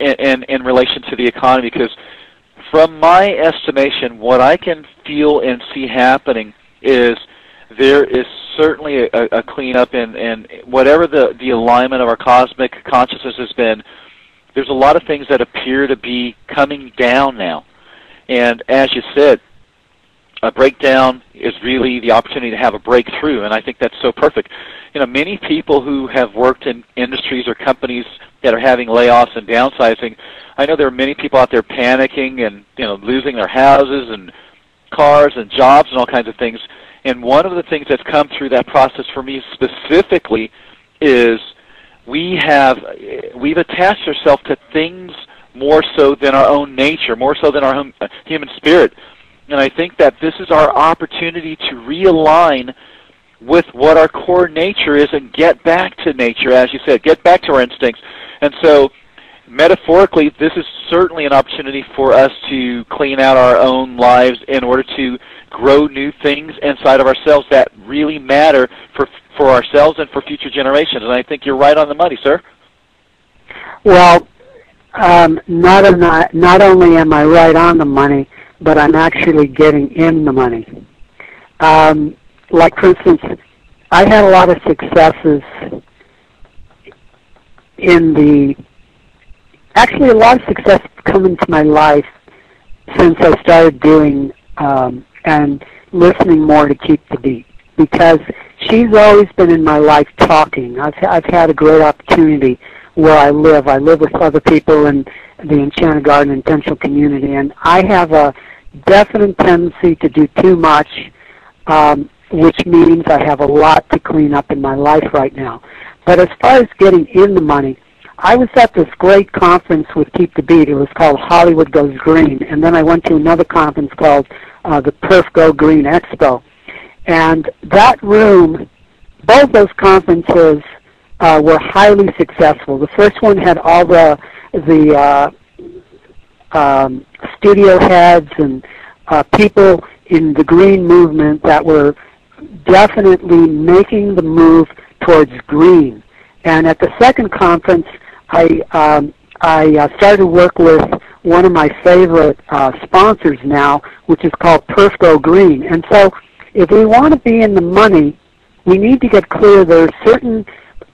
in relation to the economy, because from my estimation, what I can feel and see happening is there is certainly a cleanup in whatever the alignment of our cosmic consciousness has been. There's a lot of things that appear to be coming down now. And as you said, a breakdown is really the opportunity to have a breakthrough, and I think that's so perfect. You know, many people who have worked in industries or companies that are having layoffs and downsizing, I know there are many people out there panicking and, you know, losing their houses and cars and jobs and all kinds of things. And one of the things that's come through that process for me specifically is we've attached ourselves to things more so than our own nature, more so than our own human spirit. And I think that this is our opportunity to realign with what our core nature is and get back to nature, as you said, get back to our instincts. And so, metaphorically, this is certainly an opportunity for us to clean out our own lives in order to grow new things inside of ourselves that really matter for ourselves and for future generations. And I think you're right on the money, sir. Well, not only am I right on the money, but I'm actually getting in the money. Like, for instance, I had a lot of successes actually a lot of success come into my life since I started doing and listening more to Keep the Beat, because she's always been in my life talking. I've had a great opportunity where I live. I live with other people in the Enchanted Garden intentional community, and I have a definite tendency to do too much, which means I have a lot to clean up in my life right now. But as far as getting in the money, I was at this great conference with Keep the Beat. It was called Hollywood Goes Green, and then I went to another conference called the Perf Go Green Expo. And that room, both those conferences were highly successful. The first one had all the studio heads and people in the green movement that were definitely making the move towards green. And at the second conference, I started to work with one of my favorite sponsors now, which is called Perf Go Green. And so if we want to be in the money, we need to get clear there are certain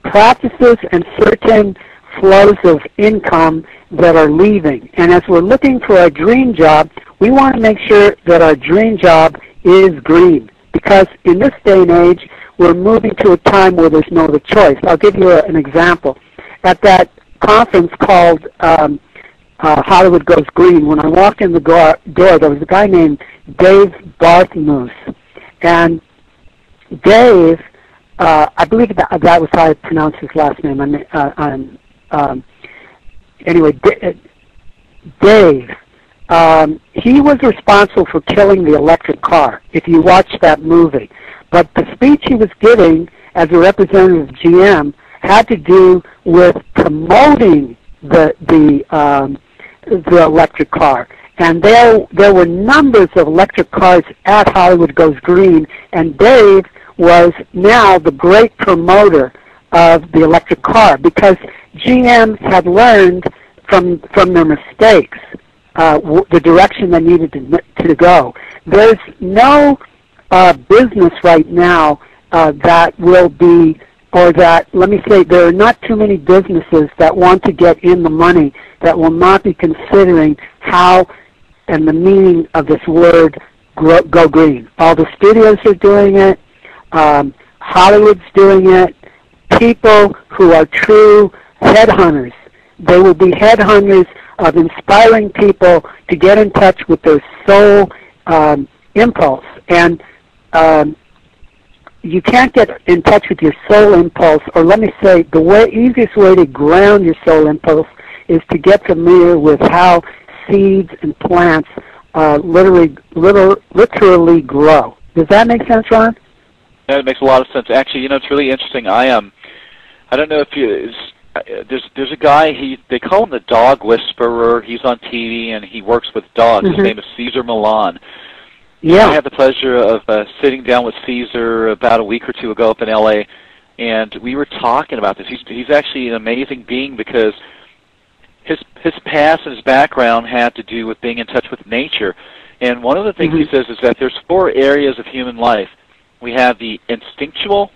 practices and certain flows of income that are leaving. And as we're looking for our dream job, we want to make sure that our dream job is green. Because in this day and age, we're moving to a time where there's no other choice. I'll give you an example. At that conference called Hollywood Goes Green, when I walked in the door, there was a guy named Dave Barthmoose. And Dave, I believe that was how I pronounced his last name. Anyway, Dave, he was responsible for killing the electric car, if you watch that movie. But the speech he was giving as a representative of GM had to do with promoting the electric car. And there were numbers of electric cars at Hollywood Goes Green, and Dave was now the great promoter of the electric car because GM had learned from their mistakes the direction they needed to go. There's no business right now that will be, or that, let me say, there are not too many businesses that want to get in the money that will not be considering how and the meaning of this word go green. All the studios are doing it. Hollywood's doing it. People who are true headhunters, they will be headhunters of inspiring people to get in touch with their soul impulse. And you can't get in touch with your soul impulse, or let me say, the easiest way to ground your soul impulse is to get familiar with how seeds and plants literally grow. Does that make sense, Ron? That makes a lot of sense. Actually, you know, it's really interesting. I don't know if you. There's a guy. They call him the dog whisperer. He's on TV and he works with dogs. Mm-hmm. His name is Cesar Millan. Yeah. I had the pleasure of sitting down with Cesar about a week or two ago up in LA, and we were talking about this. He's actually an amazing being because his past and his background had to do with being in touch with nature. And one of the things he says is that there's 4 areas of human life. We have the instinctual,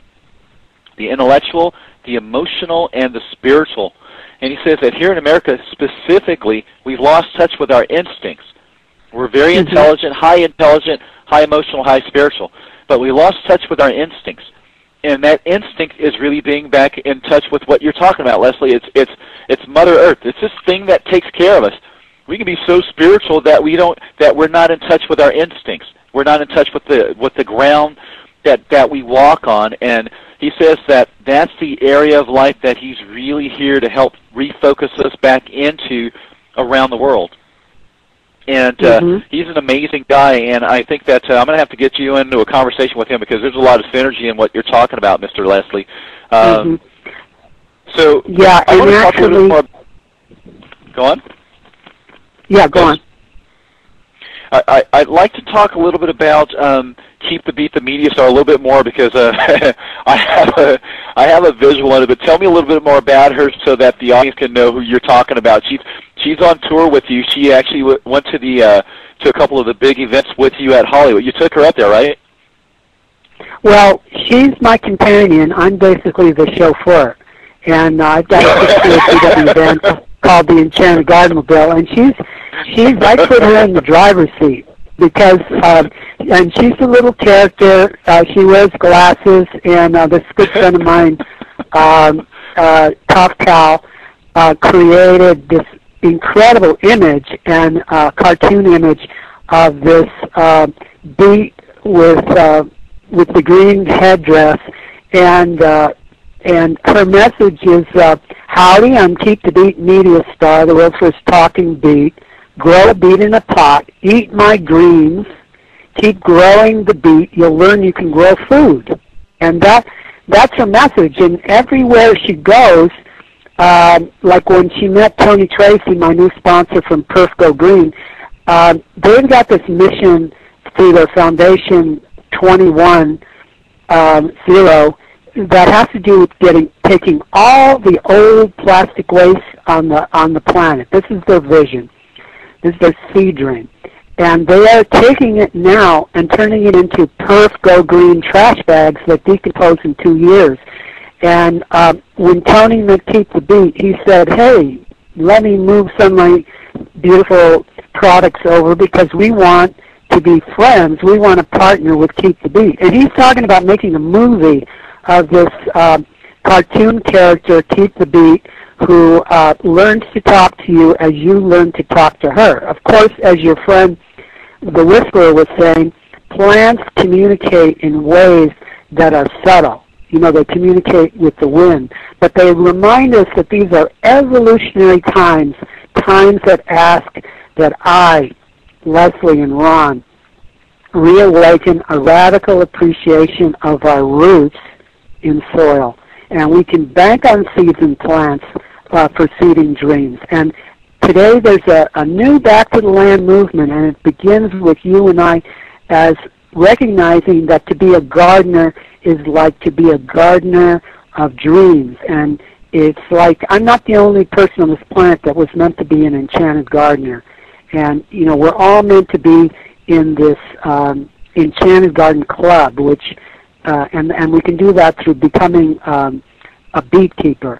the intellectual, the emotional, and the spiritual. And he says that here in America specifically, we've lost touch with our instincts. We're very intelligent, high emotional, high spiritual. But we lost touch with our instincts. And that instinct is really being back in touch with what you're talking about, Leslie. It's Mother Earth. It's this thing that takes care of us. We can be so spiritual that we're not in touch with our instincts. We're not in touch with the ground that we walk on. And he says that that's the area of life that he's really here to help refocus us back into around the world. And he's an amazing guy, and I think that I'm going to have to get you into a conversation with him because there's a lot of synergy in what you're talking about, Mr. Leslie. So yeah, I want to talk a little bit more. Go on. Yeah, go on. I'd like to talk a little bit about Keep the Beat, the media star, a little bit more because I have a visual on it. But tell me a little bit more about her so that the audience can know who you're talking about. She's on tour with you. She actually went to to a couple of the big events with you at Hollywood. You took her up there, right? She's my companion. I'm basically the chauffeur, and I've got a CW event called the Enchanted Gardenmobile, and I put her in the driver's seat because, and she's a little character. She wears glasses, and this good friend of mine, Top Cow, created this incredible image and cartoon image of this beat with the green headdress, and her message is, howdy, I'm Keep the Beat media star, the world's first talking beat. Grow a beat in a pot, eat my greens, keep growing the beat, you'll learn you can grow food. And that's her message, and everywhere she goes, like when she met Tony Tracy, my new sponsor from Perf Go Green, they've got this mission through their foundation 21-0 that has to do with taking all the old plastic waste on the planet. This is their vision. This is their seed dream. And they are taking it now and turning it into Perf Go Green trash bags that decompose in 2 years. And when Tony met Keep the Beat, he said, hey, let me move some of my beautiful products over because we want to be friends. We want to partner with Keep the Beat. And he's talking about making a movie of this cartoon character, Keep the Beat, who learns to talk to you as you learn to talk to her. Of course, as your friend, the Whisperer, was saying, plants communicate in ways that are subtle. You know, they communicate with the wind. But they remind us that these are evolutionary times that ask that I, Leslie, and Ron reawaken a radical appreciation of our roots in soil. And we can bank on seeds and plants for seeding dreams. And today there's a new Back to the Land movement, and it begins with you and I as recognizing that to be a gardener is like to be a gardener of dreams. And it's like I'm not the only person on this planet that was meant to be an enchanted gardener. And, you know, we're all meant to be in this Enchanted Garden Club, which and we can do that through becoming a beekeeper.